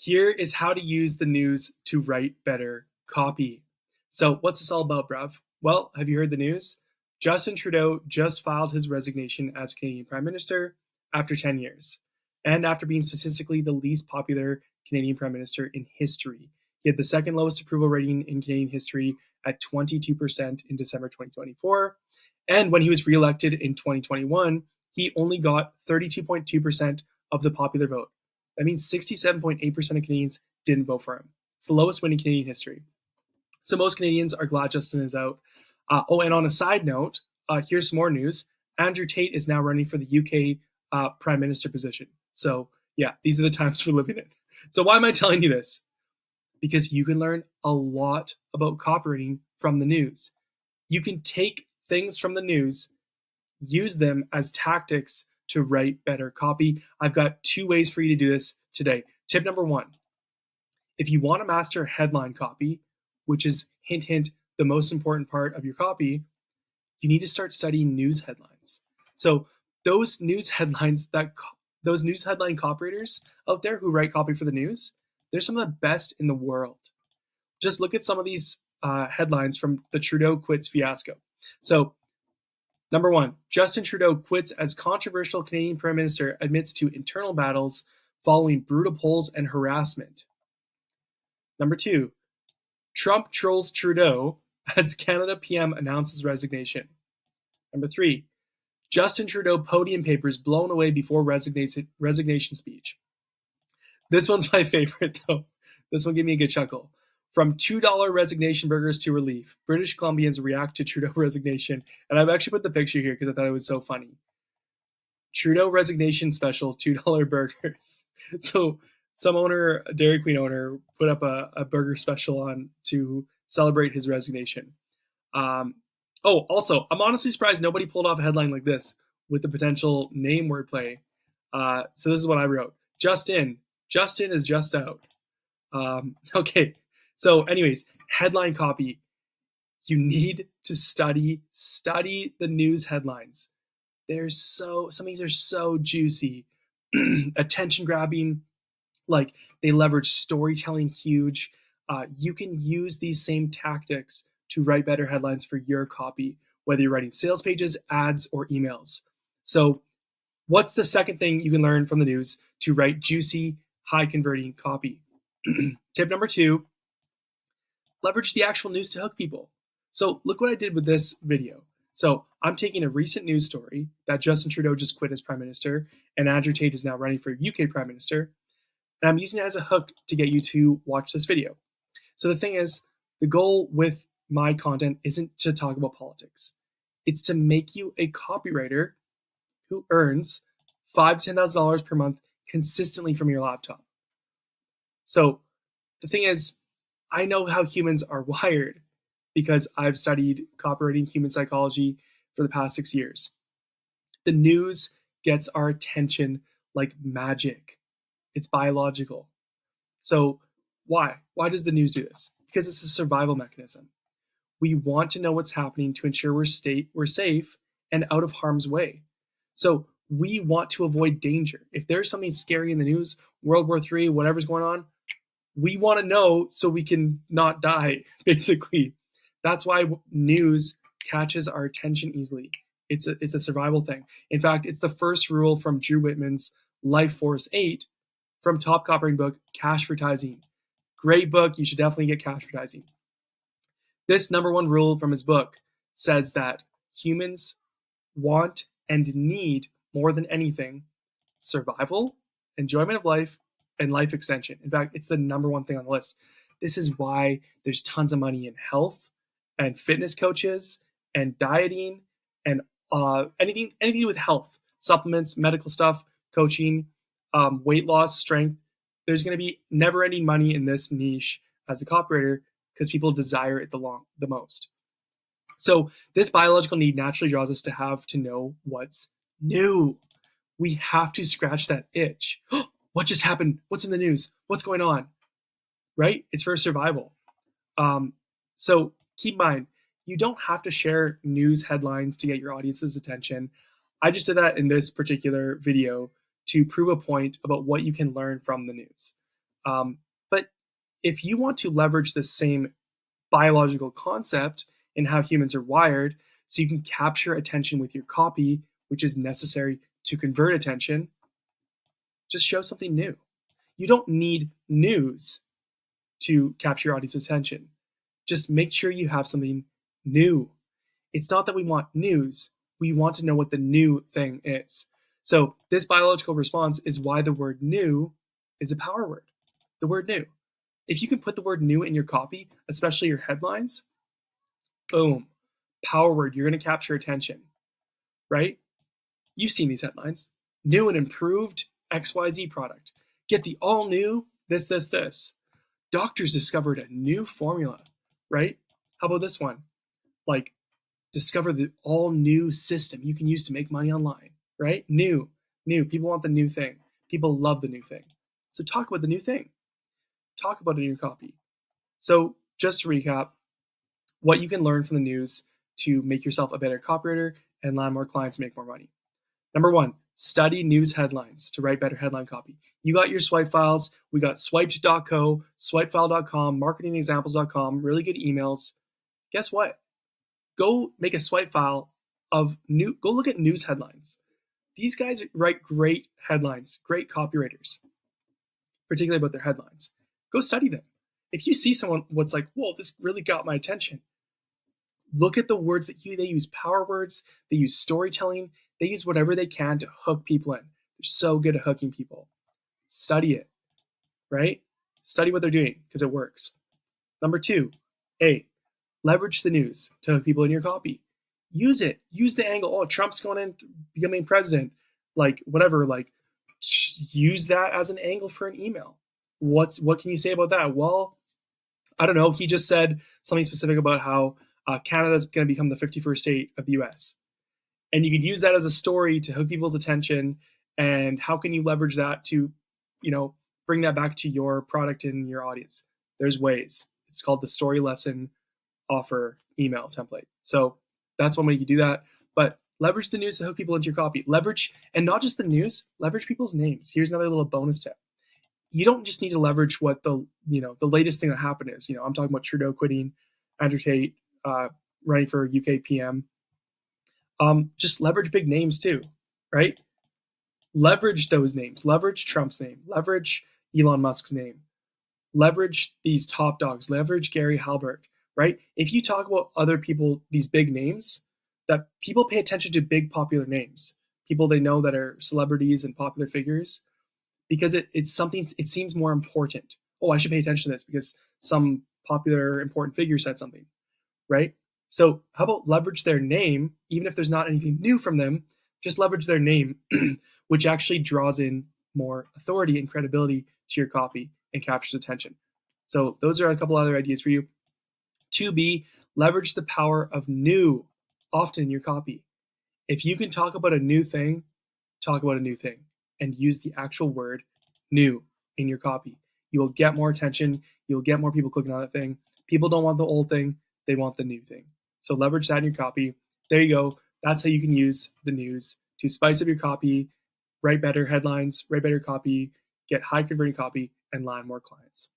Here is how to use the news to write better copy. So, what's this all about, bruv? Well, have you heard the news? Justin Trudeau just filed his resignation as Canadian Prime Minister after 10 years, and after being statistically the least popular Canadian Prime Minister in history. He had the second lowest approval rating in Canadian history at 22% in December 2024. And when he was reelected in 2021, he only got 32.2% of the popular vote. That means 67.8% of Canadians didn't vote for him. It's the lowest win in Canadian history. So most Canadians are glad Justin is out. And on a side note, here's some more news. Andrew Tate is now running for the UK Prime Minister position. So yeah, these are the times we're living in. So why am I telling you this? Because you can learn a lot about copywriting from the news. You can take things from the news, use them as tactics to write better copy. I've got 2 ways for you to do this today. Tip number 1, if you want to master headline copy, which is hint, hint, the most important part of your copy, you need to start studying news headlines. So those news headlines those news headline copywriters out there who write copy for the news, they're some of the best in the world. Just look at some of these headlines from the Trudeau quits fiasco. So, number 1, Justin Trudeau quits as controversial Canadian Prime Minister, admits to internal battles following brutal polls and harassment. Number 2, Trump trolls Trudeau as Canada PM announces resignation. Number 3, Justin Trudeau podium papers blown away before resignation speech. This one's my favorite, though. This one gave me a good chuckle. From $2 resignation burgers to relief, British Columbians react to Trudeau resignation. And I've actually put the picture here because I thought it was so funny. Trudeau resignation special, $2 burgers. So some owner, a Dairy Queen owner, put up a burger special on to celebrate his resignation. Also, I'm honestly surprised nobody pulled off a headline like this with the potential name wordplay. So this is what I wrote. Justin is just out. Okay. So anyways, headline copy. You need to study the news headlines. Some of these are so juicy, attention grabbing, like they leverage storytelling huge. You can use these same tactics to write better headlines for your copy, whether you're writing sales pages, ads, or emails. So what's the second thing you can learn from the news to write juicy, high converting copy? Tip number 2, leverage the actual news to hook people. So look what I did with this video. So I'm taking a recent news story that Justin Trudeau just quit as Prime Minister and Andrew Tate is now running for UK Prime Minister. And I'm using it as a hook to get you to watch this video. So the thing is, the goal with my content isn't to talk about politics. It's to make you a copywriter who earns $5,000 to $10,000 per month consistently from your laptop. So the thing is, I know how humans are wired because I've studied copywriting, human psychology for the past 6 years. The news gets our attention like magic. It's biological. So why? Why does the news do this? Because it's a survival mechanism. We want to know what's happening to ensure we're safe and out of harm's way. So we want to avoid danger. If there's something scary in the news, World War III, whatever's going on, we want to know so we can not die, basically. That's why news catches our attention easily. It's a survival thing. In fact, it's the first rule from Drew Whitman's Life Force 8 from top copywriting book, Cashvertising. Great book. You should definitely get Cashvertising. This number 1 rule from his book says that humans want and need more than anything survival, enjoyment of life, and life extension. In fact, it's the number 1 thing on the list. This is why there's tons of money in health and fitness coaches and dieting and anything to do with health, supplements, medical stuff, coaching, weight loss, strength. There's going to be never-ending money in this niche as a copywriter because people desire it the most. So this biological need naturally draws us to have to know what's new. We have to scratch that itch. What just happened? What's in the news? What's going on? Right? It's for survival. So keep in mind, you don't have to share news headlines to get your audience's attention. I just did that in this particular video to prove a point about what you can learn from the news. But if you want to leverage the same biological concept in how humans are wired, so you can capture attention with your copy, which is necessary to convert attention, just show something new. You don't need news to capture your audience's attention. Just make sure you have something new. It's not that we want news, we want to know what the new thing is. So this biological response is why the word new is a power word. The word new. If you can put the word new in your copy, especially your headlines, boom, power word, you're going to capture attention, right? You've seen these headlines. New and improved XYZ product. Get the all new this. Doctors discovered a new formula, right? How about this one? Like, discover the all new system you can use to make money online, right? New. People want the new thing. People love the new thing. So talk about the new thing. Talk about it in your copy. So just to recap, what you can learn from the news to make yourself a better copywriter and land more clients and make more money. Number one, study news headlines to write better headline copy. You got your swipe files. We got swiped.co, swipefile.com, marketingexamples.com, really good emails. Guess what? Go make a swipe file of go look at news headlines. These guys write great headlines, great copywriters, particularly about their headlines. Go study them. If you see someone what's like, whoa, this really got my attention, look at the words that they use, power words, they use storytelling, they use whatever they can to hook people in. They're so good at hooking people. Study it, right? Study what they're doing because it works. Number two, leverage the news to hook people in your copy. Use it. Use the angle. Oh, Trump's going in, becoming president. Like, whatever. Like, use that as an angle for an email. What can you say about that? Well, I don't know. He just said something specific about how Canada is going to become the 51st state of the US. And you could use that as a story to hook people's attention. And how can you leverage that to, bring that back to your product and your audience? There's ways. It's called the story lesson offer email template. So that's one way you do that. But leverage the news to hook people into your copy. Leverage, and not just the news, leverage people's names. Here's another little bonus tip. You don't just need to leverage what the latest thing that happened is. I'm talking about Trudeau quitting, Andrew Tate running for UK PM. Just leverage big names too, right? Leverage those names. Leverage Trump's name. Leverage Elon Musk's name. Leverage these top dogs. Leverage Gary Halbert, right? If you talk about other people, these big names, that people pay attention to big popular names, people they know that are celebrities and popular figures, because it's something, it seems more important. Oh, I should pay attention to this because some popular important figure said something, right? So how about leverage their name, even if there's not anything new from them, just leverage their name, which actually draws in more authority and credibility to your copy and captures attention. So those are a couple other ideas for you. 2B, leverage the power of new often in your copy. If you can talk about a new thing, talk about a new thing and use the actual word new in your copy. You will get more attention. You'll get more people clicking on that thing. People don't want the old thing. They want the new thing. So leverage that in your copy. There you go. That's how you can use the news to spice up your copy, write better headlines, write better copy, get high converting copy, and land more clients.